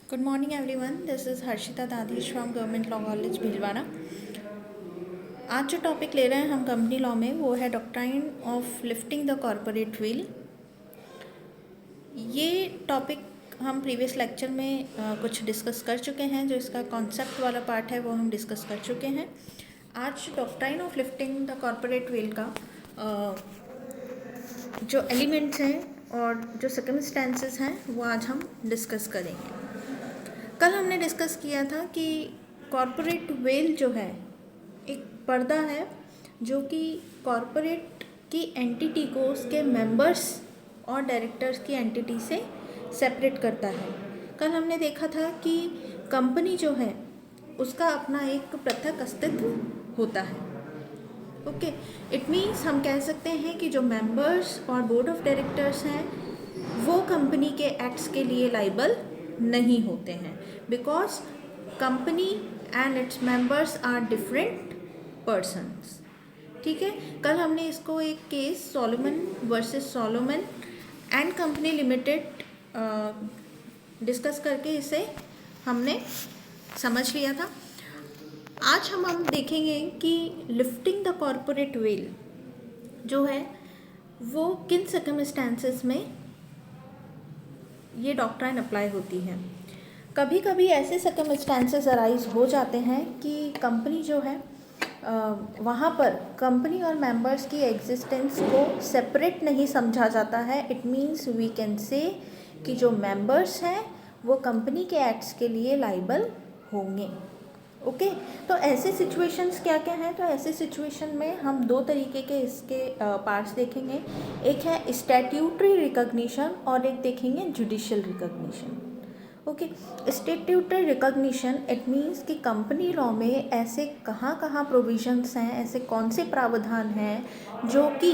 Good morning everyone. This is Harshita Dadish from Government Law College Bhilwara. आज जो topic ले रहे हैं हम कंपनी लॉ में वो है doctrine of lifting the corporate wheel. ये टॉपिक हम प्रीवियस लेक्चर में कुछ डिस्कस कर चुके हैं। जो इसका कॉन्सेप्ट वाला पार्ट है वो हम डिस्कस कर चुके हैं। आज doctrine of lifting the corporate wheel का जो एलिमेंट्स हैं और जो सर्कमस्टेंसेस हैं वो आज हम डिस्कस करेंगे। कल हमने डिस्कस किया था कि कॉरपोरेट वेल जो है एक पर्दा है जो कि कॉरपोरेट की एंटिटी को उसके मेंबर्स और डायरेक्टर्स की एंटिटी से सेपरेट करता है। कल हमने देखा था कि कंपनी जो है उसका अपना एक पृथक अस्तित्व होता है। ओके, इट मीन्स हम कह सकते हैं कि जो मेंबर्स और बोर्ड ऑफ डायरेक्टर्स हैं वो कंपनी के एक्ट्स के लिए लाइबल नहीं होते हैं because company and its members are different persons. ठीक है, कल हमने इसको एक case Solomon versus Solomon and company limited discuss करके इसे हमने समझ लिया था। आज हम देखेंगे कि लिफ्टिंग द कॉरपोरेट वेल जो है वो किन सर्कमस्टेंसेस में ये डॉक्ट्राइन अप्लाई होती है। कभी कभी ऐसे सर्कमस्टेंसेस अराइज हो जाते हैं कि कंपनी जो है वहाँ पर कंपनी और मेंबर्स की एग्जिस्टेंस को सेपरेट नहीं समझा जाता है। It means we can say कि जो मेंबर्स हैं वो कंपनी के एक्ट्स के लिए लाइबल होंगे। ओके, तो ऐसे सिचुएशंस क्या क्या हैं? तो ऐसे सिचुएशन में हम दो तरीके के इसके पार्ट्स देखेंगे। एक है स्टैट्यूटरी रिकॉग्निशन और एक देखेंगे judicial recognition. Okay, statutory recognition it means कि कंपनी लॉ में ऐसे कहाँ कहाँ प्रोविजंस हैं, ऐसे कौन से प्रावधान हैं जो कि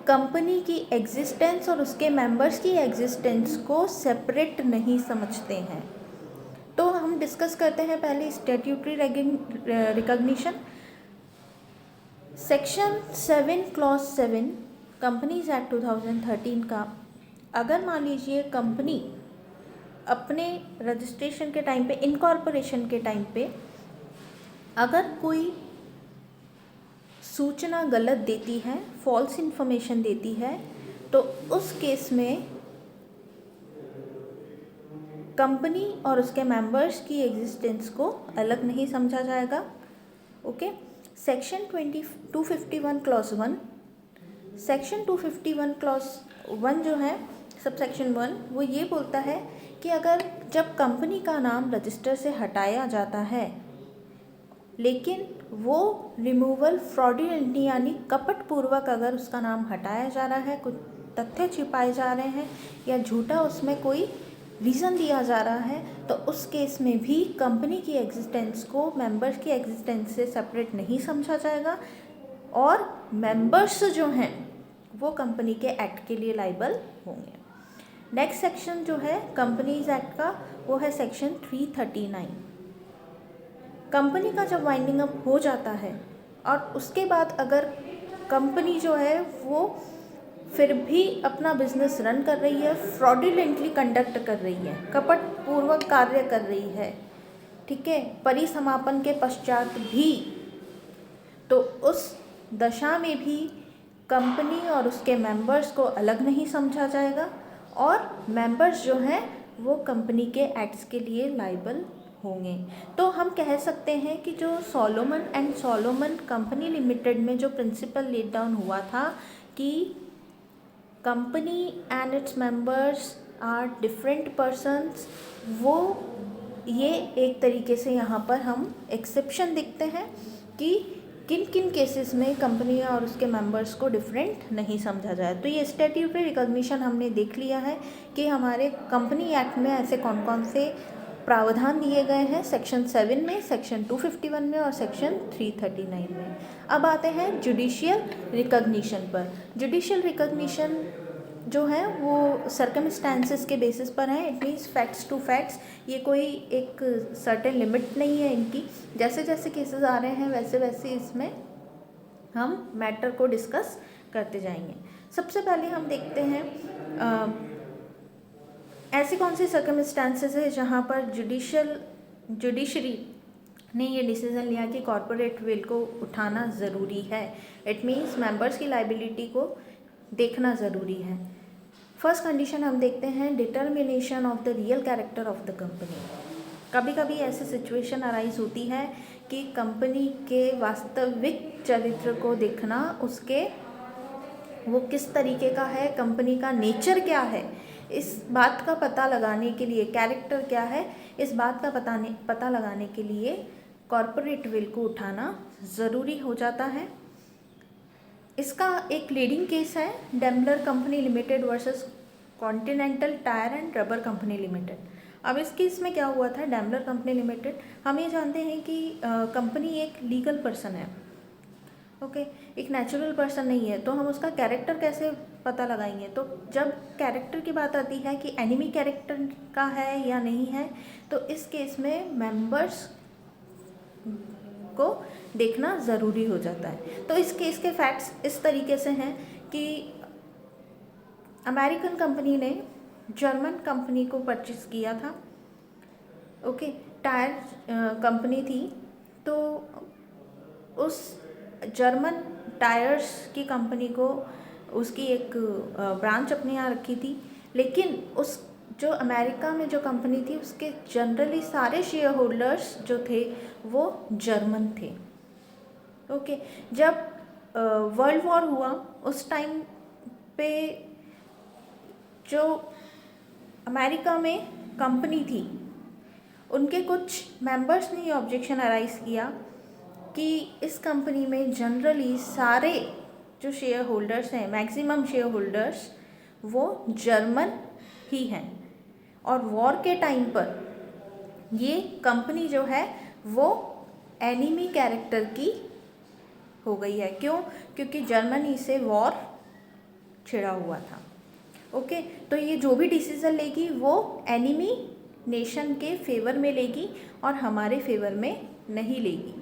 कंपनी की एग्जिस्टेंस और उसके मेंबर्स की एग्जिस्टेंस को सेपरेट नहीं समझते हैं। तो हम डिस्कस करते हैं पहले statutory recognition. Section 7 clause 7 companies act 2013 का, अगर मान लीजिए कंपनी अपने रजिस्ट्रेशन के टाइम पे, इनकॉर्पोरेशन के टाइम पे अगर कोई सूचना गलत देती है, फॉल्स इन्फॉर्मेशन देती है, तो उस केस में कंपनी और उसके मेंबर्स की एग्जिस्टेंस को अलग नहीं समझा जाएगा। Okay, section 251 clause 1, section 251 clause 1 जो है सबसेक्शन 1 वो ये बोलता है कि अगर जब कंपनी का नाम रजिस्टर से हटाया जाता है लेकिन वो रिमूवल फ्रॉडुलेंटली यानी कपटपूर्वक अगर उसका नाम हटाया जा रहा है, कुछ तथ्य छिपाए जा रहे हैं या झूठा उसमें कोई रीज़न दिया जा रहा है, तो उस केस में भी कंपनी की एग्जिस्टेंस को मेंबर्स की एग्जिस्टेंस से सेपरेट नहीं समझा जाएगा और मेंबर्स जो हैं वो कंपनी के एक्ट के लिए लाइबल होंगे। नेक्स्ट सेक्शन जो है कंपनीज एक्ट का वो है सेक्शन 339। कंपनी का जब वाइंडिंग अप हो जाता है और उसके बाद अगर कंपनी जो है वो फिर भी अपना बिजनेस रन कर रही है, फ्रॉडुलेंटली कंडक्ट कर रही है, कपटपूर्वक कार्य कर रही है, ठीक है, परिसमापन के पश्चात भी, तो उस दशा में भी कंपनी और उसके मेंबर्स को अलग नहीं समझा जाएगा और मेंबर्स जो हैं वो कंपनी के एक्ट्स के लिए लाइबल होंगे। तो हम कह सकते हैं कि जो Solomon and Solomon company limited में जो प्रिंसिपल लेड डाउन हुआ था कि company and its members are different persons, वो ये एक तरीके से यहाँ पर हम एक्सेप्शन देखते हैं कि किन किन केसेस में कंपनी और उसके मेंबर्स को डिफरेंट नहीं समझा जाए। तो ये स्टैट्यूटरी रिकॉग्निशन हमने देख लिया है कि हमारे कंपनी एक्ट में ऐसे कौन कौन से प्रावधान दिए गए हैं, सेक्शन 7 में, सेक्शन 251 में और सेक्शन 339 में। अब आते हैं जुडिशियल रिकॉग्निशन पर। जुडिशियल रिकॉग्निशन जो है वो सर्कमस्टेंसेस के बेसिस पर है। It means facts to facts, ये कोई एक सर्टेन लिमिट नहीं है इनकी। जैसे जैसे केसेस आ रहे हैं वैसे वैसे इसमें हम मैटर को डिस्कस करते जाएंगे। सबसे पहले हम देखते हैं ऐसी कौन सी सर्कमस्टांसेस है जहाँ पर जुडिशरी ने ये डिसीजन लिया कि कॉरपोरेट विल को उठाना ज़रूरी है? इट मीन्स मेंबर्स की लाइबिलिटी को देखना ज़रूरी है। फर्स्ट कंडीशन हम देखते हैं, determination of the real character of the company. कभी कभी ऐसी सिचुएशन अराइज होती है कि कंपनी के वास्तविक चरित्र को देखना, उसके वो किस तरीके का है, कंपनी का नेचर क्या है, इस बात का पता लगाने के लिए, कैरेक्टर क्या है, इस बात का पता लगाने के लिए कॉरपोरेट विल को उठाना ज़रूरी हो जाता है। इसका एक लीडिंग केस है Daimler company limited versus continental tyre and rubber company limited. अब इस केस में क्या हुआ था, डेमलर कंपनी लिमिटेड, हम ये जानते हैं कि कंपनी एक लीगल पर्सन है, ओके, एक नेचुरल पर्सन नहीं है, तो हम उसका कैरेक्टर कैसे पता लगाएंगे? तो जब कैरेक्टर की बात आती है कि एनिमी कैरेक्टर का है या नहीं है, तो इस केस में मेंबर्स को देखना ज़रूरी हो जाता है। तो इस केस के फैक्ट्स इस तरीके से हैं कि अमेरिकन कंपनी ने जर्मन कंपनी को परचेस किया था, ओके, टायर कंपनी थी, तो उस जर्मन टायर्स की कंपनी को उसकी एक ब्रांच अपने यहाँ रखी थी, लेकिन उस जो अमेरिका में जो कंपनी थी उसके जनरली सारे शेयर होल्डर्स जो थे वो जर्मन थे, ओके। जब वर्ल्ड वॉर हुआ उस टाइम पे जो अमेरिका में कंपनी थी उनके कुछ मेंबर्स ने ये ऑब्जेक्शन अराइज किया कि इस कंपनी में जनरली सारे जो शेयर होल्डर्स हैं, मैक्सिमम शेयर होल्डर्स वो जर्मन ही हैं, और वॉर के टाइम पर ये कंपनी जो है वो एनिमी कैरेक्टर की हो गई है। क्यों? क्योंकि जर्मनी से वॉर छिड़ा हुआ था, ओके। तो ये जो भी डिसीज़न लेगी वो एनिमी नेशन के फेवर में लेगी और हमारे फेवर में नहीं लेगी,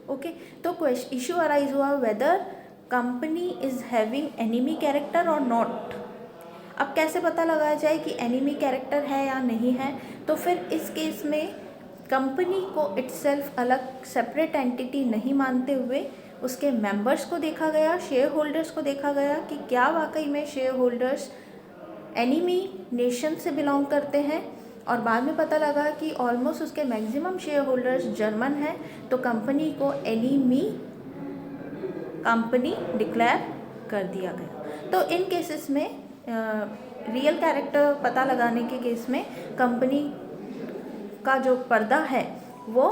ओके। तो इशू अराइज हुआ weather company is having enemy character और नॉट। अब कैसे पता लगाया जाए कि एनिमी कैरेक्टर है या नहीं है? तो फिर इस केस में कंपनी को इटसेल्फ अलग सेपरेट एंटिटी नहीं मानते हुए उसके मेंबर्स को देखा गया, शेयर होल्डर्स को देखा गया कि क्या वाकई में शेयर होल्डर्स एनिमी नेशन से बिलोंग करते हैं, और बाद में पता लगा कि ऑलमोस्ट उसके मैक्सिमम शेयर होल्डर्स जर्मन हैं, तो कंपनी को एनिमी कंपनी डिक्लेयर कर दिया गया। तो इन केसेस में रियल कैरेक्टर पता लगाने के केस में कंपनी का जो पर्दा है वो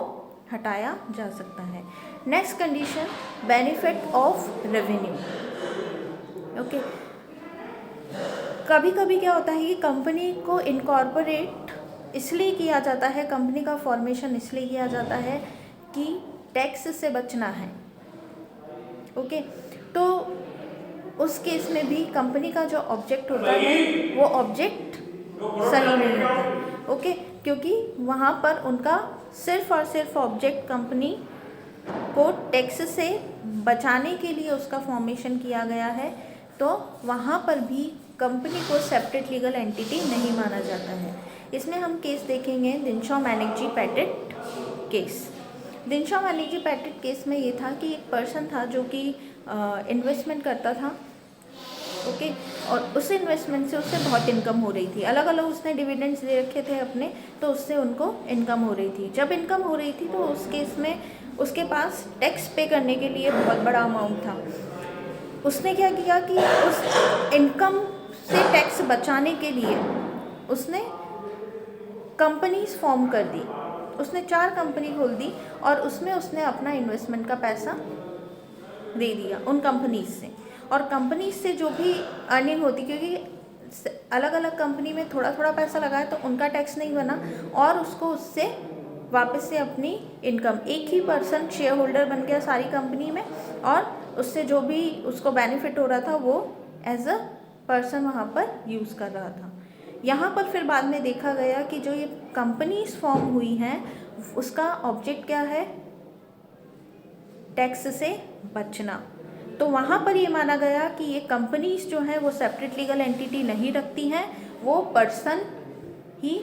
हटाया जा सकता है। Next condition, benefit of revenue, okay. कभी कभी क्या होता है कि कंपनी को इनकॉर्पोरेट इसलिए किया जाता है, कंपनी का फॉर्मेशन इसलिए किया जाता है कि टैक्स से बचना है, ओके। तो उस केस में भी कंपनी का जो ऑब्जेक्ट होता है वो ऑब्जेक्ट सही नहीं होता, ओके, क्योंकि वहाँ पर उनका सिर्फ और सिर्फ ऑब्जेक्ट कंपनी को टैक्स से बचाने के लिए उसका फॉर्मेशन किया गया है, तो वहाँ पर भी कंपनी को सेपरेट लीगल एंटिटी नहीं माना जाता है। इसमें हम केस देखेंगे दिनशॉ मैनेक्जी पैटेट केस। दिनशॉ मैनेक्जी पैटेट केस में ये था कि एक पर्सन था जो कि इन्वेस्टमेंट करता था, ओके, और उस इन्वेस्टमेंट से उससे बहुत इनकम हो रही थी। अलग अलग उसने डिविडेंड्स दे रखे थे अपने, तो उससे उनको इनकम हो रही थी। जब इनकम हो रही थी तो उस केस में उसके पास टैक्स पे करने के लिए बहुत बड़ा अमाउंट था। उसने क्या किया कि उस इनकम से टैक्स बचाने के लिए उसने कंपनीज फॉर्म कर दी। उसने 4 कंपनी खोल दी और उसमें उसने अपना इन्वेस्टमेंट का पैसा दे दिया उन कंपनीज से, और कंपनीज से जो भी अर्निंग होती, क्योंकि अलग अलग कंपनी में थोड़ा थोड़ा पैसा लगाया तो उनका टैक्स नहीं बना, और उसको उससे वापस से अपनी इनकम, एक ही पर्सन शेयर होल्डर बन गया सारी कंपनी में, और उससे जो भी उसको बेनिफिट हो रहा था वो एज अ पर्सन वहाँ पर यूज़ कर रहा था। यहाँ पर फिर बाद में देखा गया कि जो ये कंपनीज फॉर्म हुई हैं उसका ऑब्जेक्ट क्या है, टैक्स से बचना। तो वहाँ पर ये माना गया कि ये कंपनीज जो हैं वो सेपरेट लीगल एंटिटी नहीं रखती हैं, वो पर्सन ही